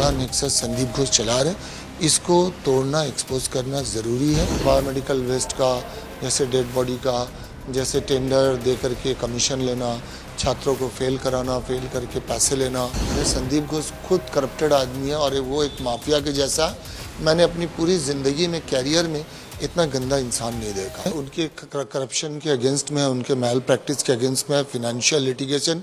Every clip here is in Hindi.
बड़ा नेक्सस संदीप घोष चला रहे, इसको तोड़ना, एक्सपोज करना ज़रूरी है। बायोमेडिकल वेस्ट का, जैसे डेड बॉडी का, जैसे टेंडर दे करके कमीशन लेना, छात्रों को फेल कराना, फेल करके पैसे लेना। संदीप घोष खुद करप्टेड आदमी है और वो एक माफिया के जैसा। मैंने अपनी पूरी ज़िंदगी में, कैरियर में इतना गंदा इंसान नहीं देखा। उनके करप्शन के अगेंस्ट में, उनके मैल प्रैक्टिस के अगेंस्ट में, फिनेंशियल लिटिगेशन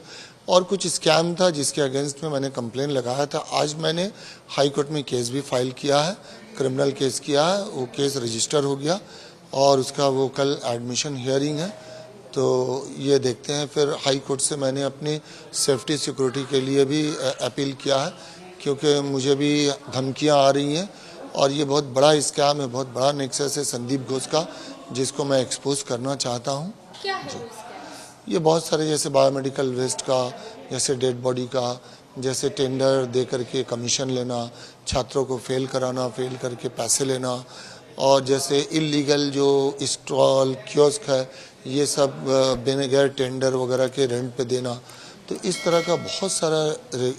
और कुछ स्कैम था जिसके अगेंस्ट में मैंने कंप्लेन लगाया था। आज मैंने हाई कोर्ट में केस भी फाइल किया है, क्रिमिनल केस किया है, वो केस रजिस्टर हो गया और उसका वो कल एडमिशन हियरिंग है। तो ये देखते हैं। फिर हाई कोर्ट से मैंने अपनी सेफ्टी सिक्योरिटी के लिए भी अपील किया है, क्योंकि मुझे भी धमकियां आ रही हैं और ये बहुत बड़ा स्कैम है, बहुत बड़ा नेक्सस है संदीप घोष का, जिसको मैं एक्सपोज करना चाहता हूँ। क्या है ये बहुत सारे, जैसे बायोमेडिकल वेस्ट का, जैसे डेड बॉडी का, जैसे टेंडर दे करके कमीशन लेना, छात्रों को फेल कराना, फेल करके पैसे लेना, और जैसे इलीगल जो स्टॉल कियोस्क है ये सब बिना टेंडर वगैरह के रेंट पे देना। तो इस तरह का बहुत सारा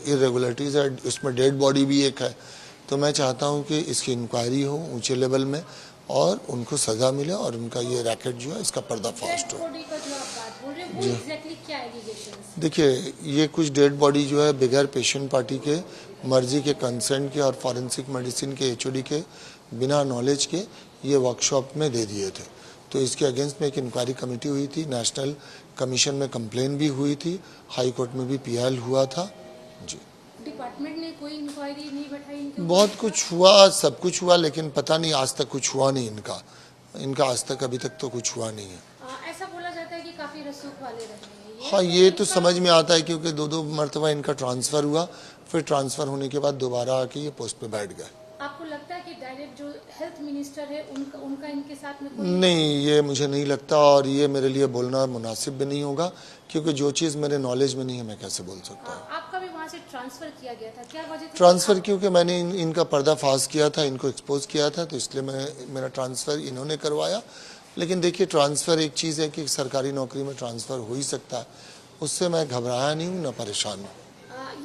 इरेगुलरिटीज़ है, उसमें डेड बॉडी भी एक है। तो मैं चाहता हूँ कि इसकी इंक्वायरी हो ऊंचे लेवल में और उनको सज़ा मिले और उनका ये रैकेट जो है इसका पर्दाफाश हो। देखिए, ये कुछ डेड बॉडी जो है बगैर पेशेंट पार्टी के, मर्जी के, कंसेंट के और फॉरेंसिक मेडिसिन के एचओडी के बिना नॉलेज के ये वर्कशॉप में दे दिए थे। तो इसके अगेंस्ट में एक इंक्वायरी कमेटी हुई थी, नेशनल कमीशन में कंप्लेन भी हुई थी, हाई कोर्ट में भी पीएल हुआ था। जी, डिपार्टमेंट ने कोई इंक्वायरी नहीं बैठाई? बहुत कुछ हुआ, सब कुछ हुआ, लेकिन पता नहीं आज तक कुछ हुआ नहीं इनका आज तक अभी तक तो कुछ हुआ नहीं है। ऐसा बोला जाता है कि काफी रसूख वाले रहे हैं। हाँ, ये तो समझ में आता है, क्योंकि दो मरतबा इनका ट्रांसफ़र हुआ, फिर ट्रांसफ़र होने के बाद दोबारा आके ये पोस्ट पे बैठ गए। आपको लगता है कि डायरेक्ट जो हेल्थ मिनिस्टर है उनका इनके साथ में कोई? नहीं, ये मुझे नहीं लगता और ये मेरे लिए बोलना मुनासिब भी नहीं होगा, क्योंकि जो चीज़ मेरे नॉलेज में नहीं है मैं कैसे बोल सकता हूँ। आपका भी वहाँ से ट्रांसफर किया गया था, क्या वजह थी? ट्रांसफ़र क्योंकि मैंने इनका पर्दाफाश किया था, इनको एक्सपोज किया था, तो इसलिए मेरा ट्रांसफ़र इन्होंने करवाया। लेकिन देखिए, ट्रांसफ़र एक चीज़ है कि सरकारी नौकरी में ट्रांसफ़र हो ही सकता है, उससे मैं घबराया नहीं हूँ, न परेशान हूँ।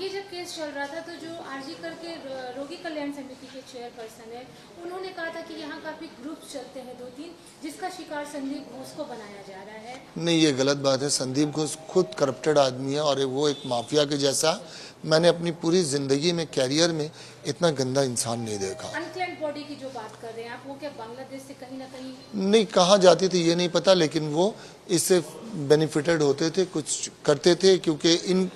ये जब केस चल रहा था तो जो आरजी करके रोगी कल्याण समिति के चेयरपर्सन है, उन्होंने कहा था कि यहाँ काफी ग्रुप्स चलते हैं 2-3, जिसका शिकार संदीप घोष को बनाया जा रहा है। नहीं, ये गलत बात है। संदीप घोष खुद करप्टेड आदमी है और वो एक माफिया के जैसा। मैंने अपनी पूरी जिंदगी में, कैरियर में इतना गंदा इंसान नहीं देखा। अनक्लेम्ड बॉडी की जो बात कर रहे हैं आप, वो क्या बांग्लादेश से कहीं ना कहीं? नहीं, कहाँ जाती थी ये नहीं पता, लेकिन वो इससे बेनिफिटेड होते थे, कुछ करते थे, क्योंकि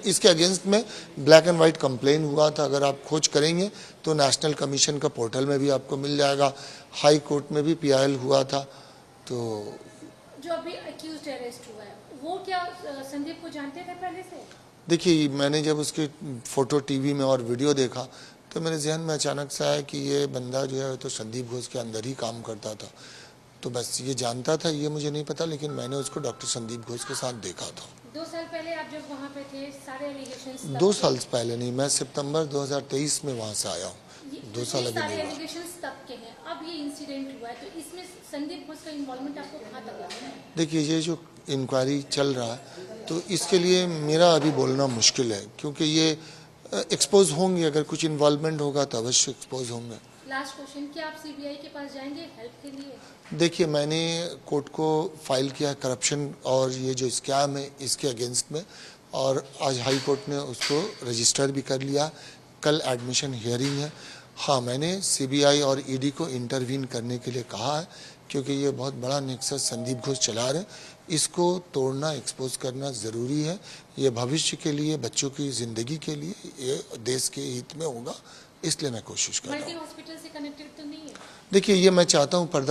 इसके अगेंस्ट में ब्लैक एंड वाइट कंप्लेन हुआ था। अगर आप खोज करेंगे तो नेशनल कमीशन का पोर्टल में भी आपको मिल जाएगा, हाई कोर्ट में भी पीआईएल हुआ था। तो जो अभी अक्यूज्ड अरेस्ट हुआ है, वो क्या संदीप को जानते थे पहले से? देखिए, मैंने जब उसके फोटो टीवी में और वीडियो देखा तो मेरे जहन में अचानक से आया कि ये बंदा जो है तो संदीप घोष के अंदर ही काम करता था। तो बस ये जानता था, ये मुझे नहीं पता, लेकिन मैंने उसको डॉक्टर संदीप घोष के साथ देखा था। 2 साल पहले आप जब वहाँ पे थे, सारे एलिगेशंस? 2 साल पहले नहीं, मैं सितंबर 2023 में वहाँ से आया हूँ। 2 साल अभी नहीं हुआ। एलिगेशंस तब के हैं, अब ये इंसिडेंट हुआ है, तो इसमें संदीप घोष का इन्वॉल्वमेंट आपको कहाँ तक लगता है? देखिए, ये जो इंक्वायरी चल रहा है तो इसके लिए मेरा अभी बोलना मुश्किल है, क्योंकि ये एक्सपोज होंगे, अगर कुछ इन्वॉल्वमेंट होगा तो अवश्य एक्सपोज होंगे। लास्ट क्वेश्चन, क्या आप सीबीआई के पास जाएंगे हेल्प के लिए? देखिए, मैंने कोर्ट को फाइल किया करप्शन और ये जो स्कैम है इसके अगेंस्ट में, और आज हाई कोर्ट ने उसको रजिस्टर भी कर लिया। कल एडमिशन हियरिंग है। हाँ, मैंने सीबीआई और ईडी को इंटरवीन करने के लिए कहा है, क्योंकि ये बहुत बड़ा नेक्सस संदीप घोष चला रहे, इसको तोड़ना, एक्सपोज करना ज़रूरी है। ये भविष्य के लिए, बच्चों की ज़िंदगी के लिए, ये देश के हित में होगा, इसलिए मैं कोशिश कर रहा हूँ। मल्टी हॉस्पिटल से कनेक्टेड तो नहीं है? देखिए, ये मैं चाहता हूँ पर्दा